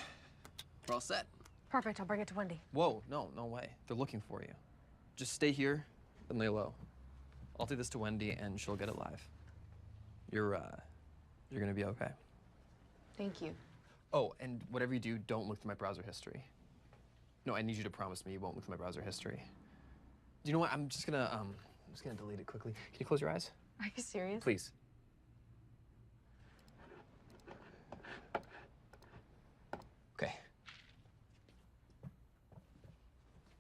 We're all set. Perfect, I'll bring it to Wendy. Whoa, no way. They're looking for you. Just stay here and lay low. I'll take this to Wendy and she'll get it live. You're gonna be okay. Thank you. Oh, and whatever you do, don't look through my browser history. No, I need you to promise me you won't look through my browser history. Do you know what? I'm just gonna delete it quickly. Can you close your eyes? Are you serious? Please. Okay.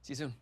See you soon.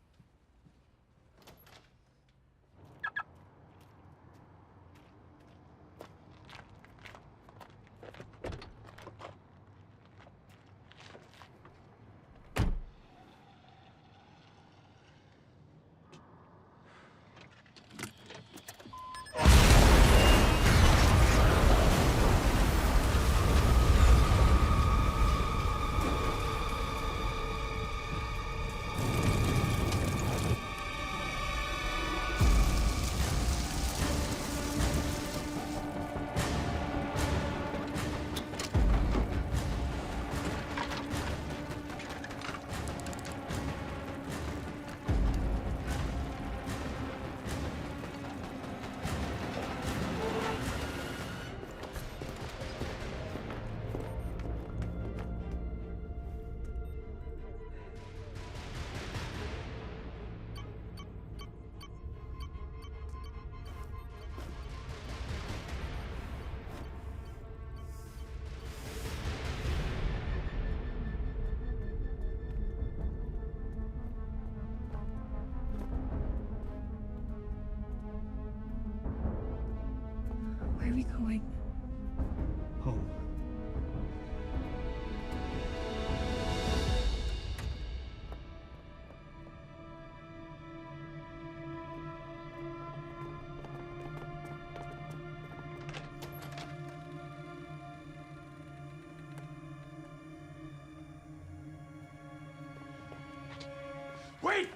Where are we going? Home. Wait!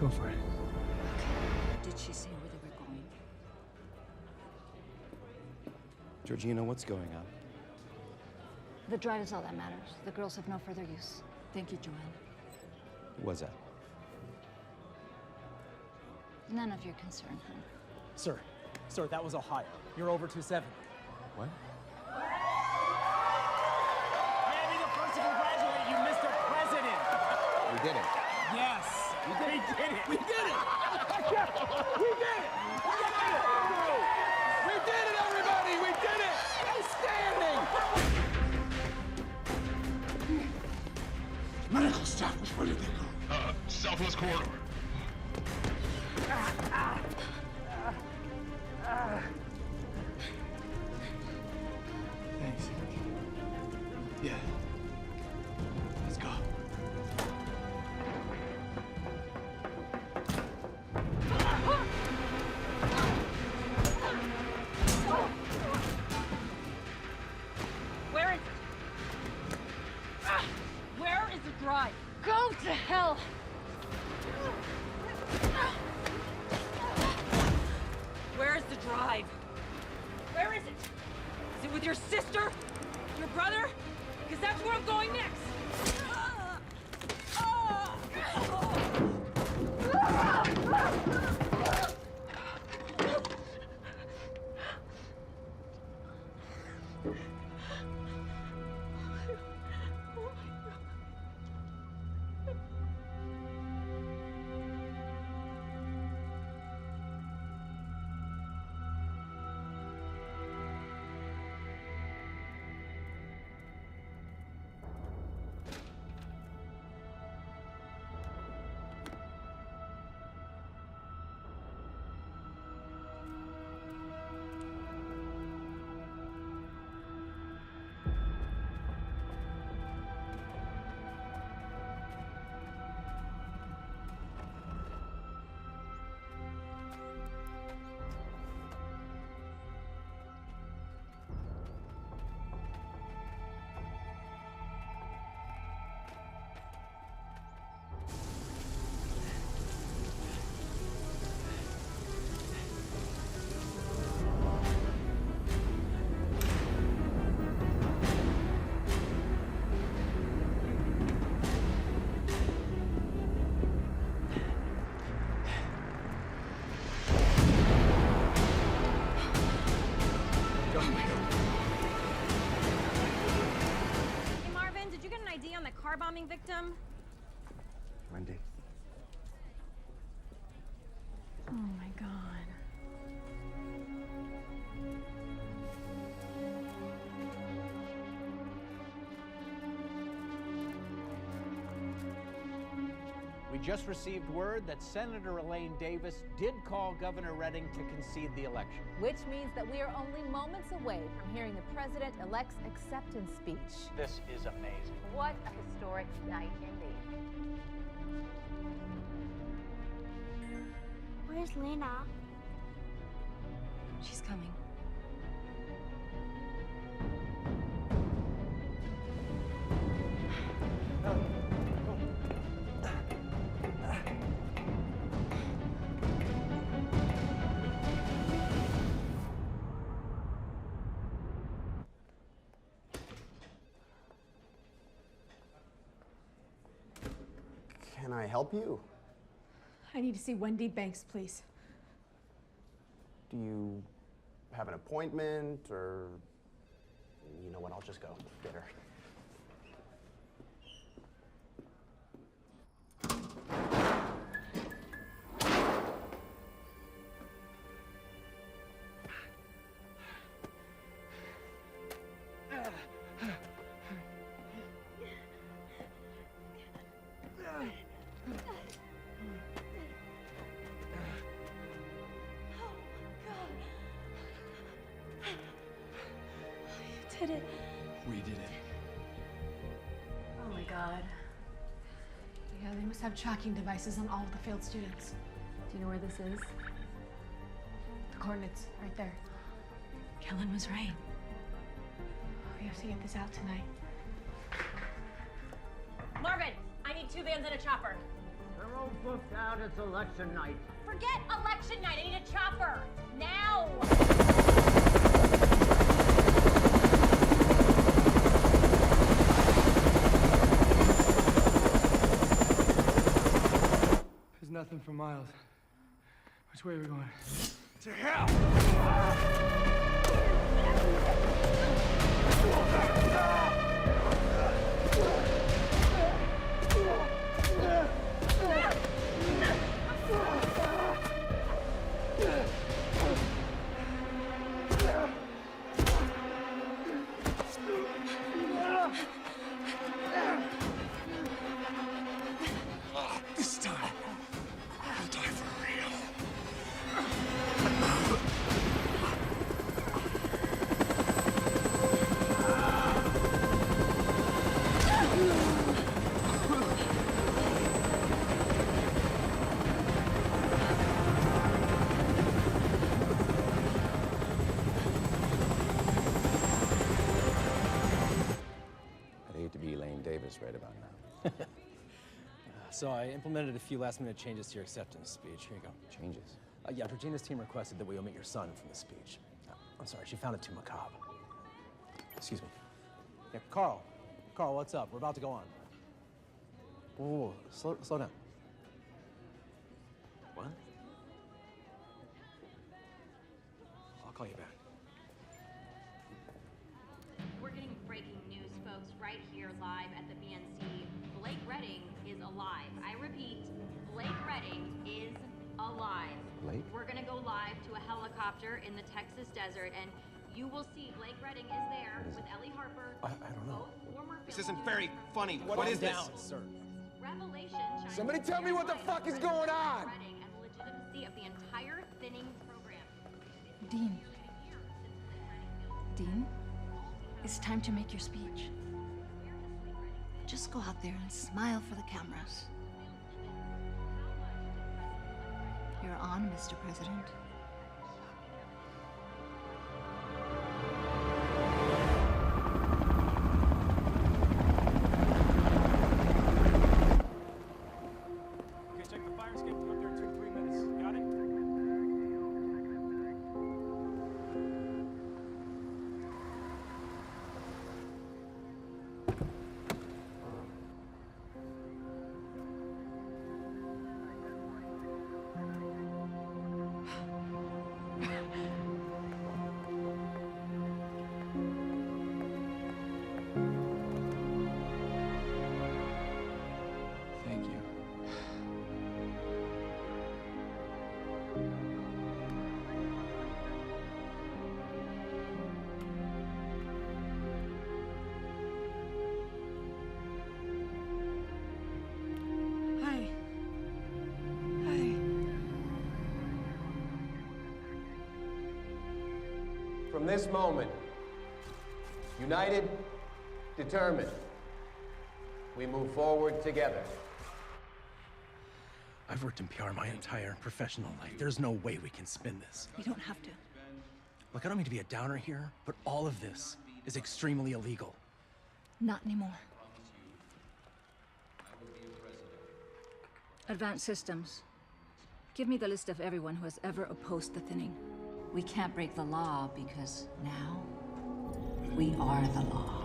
Go for it. Did she say where they were going? Georgina, what's going on? The drive is all that matters. The girls have no further use. Thank you, Joanne. Who was that? None of your concern, hun. Sir, that was Ohio. You're over 2-7. What? May I be the first to congratulate you, Mr. President? We did it. Yes. We did it. We did it! We did it! We did it, everybody! We did it! Outstanding! Medical staff, which way did they go? Southwest corridor. Thanks. Yeah. Let's go. Where is it? Where is the drive? Go to hell! Where is the drive? Where is it? Is it with your sister? Your brother? Because that's where I'm going next! car bombing victim? Wendy. Oh my God. We just received word that Senator Elaine Davis did call Governor Redding to concede the election. Which means that we are only moments away from hearing the president-elect's acceptance speech. This is amazing. What a historic night indeed. Where's Lena? She's coming. Can I help you? I need to see Wendy Banks, please. Do you have an appointment, or... You know what, I'll just go get her. Did it. We did it. Oh my God. Yeah, they must have tracking devices on all of the failed students. Do you know where this is? The coordinates, right there. Kellen was right. We have to get this out tonight. Marvin, I need 2 vans and a chopper. We're all booked out. It's election night. Forget election night. I need a chopper. Now! There's nothing for miles. Which way are we going? To hell! This time, I'll die for real. I'd hate to be Elaine Davis right about now. So I implemented a few last-minute changes to your acceptance speech. Here you go. Changes? Yeah, Regina's team requested that we omit your son from the speech. I'm sorry, she found it too macabre. Excuse me. Yeah, Carl, what's up? We're about to go on. Whoa, slow down. What? I'll call you back. We're getting breaking news, folks, right here live at the BNC. Blake Redding is alive. I repeat, Blake Redding is alive. Blake? We're gonna go live to a helicopter in the Texas desert, and you will see Blake Redding is there with Ellie Harper. I don't know. Both former This isn't very funny. What is down, this? sir? Revelation. Somebody tell me what the fuck is going on! Redding and the legitimacy of the entire thinning program. Dean. Dean, it's time to make your speech. Just go out there and smile for the cameras. You're on, Mr. President. Okay, check the fire escape. Come up there in 2 to 3 minutes. Got it? Thank you. Hi. Hi. From this moment, united, determined, we move forward together. I've worked in PR my entire professional life. There's no way we can spin this. You don't have to. Look, I don't mean to be a downer here, but all of this is extremely illegal. Not anymore. Advanced Systems. Give me the list of everyone who has ever opposed the thinning. We can't break the law because now we are the law.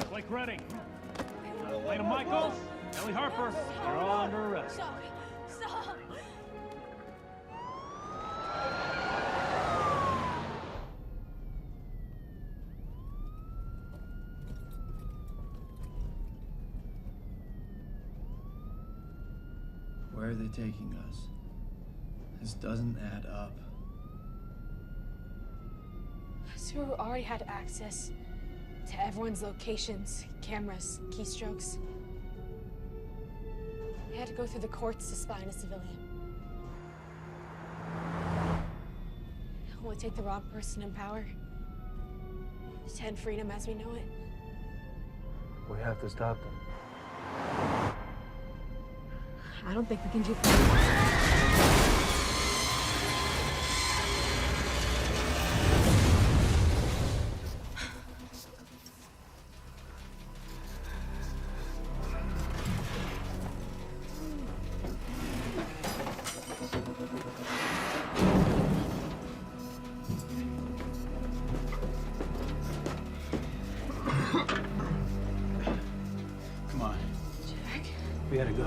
Blake Redding, Lena Michaels, Ellie Harper, they're all under arrest. Stop. Stop. Where are they taking us? This doesn't add up. Subaru already had access to everyone's locations, cameras, keystrokes. He had to go through the courts to spy on a civilian. It would take the wrong person in power to end freedom as we know it. We have to stop them. I don't think we can do that. Come on. Jack? We gotta go.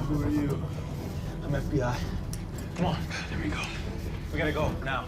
Who are you? I'm FBI. Come on. There we go. We gotta go now.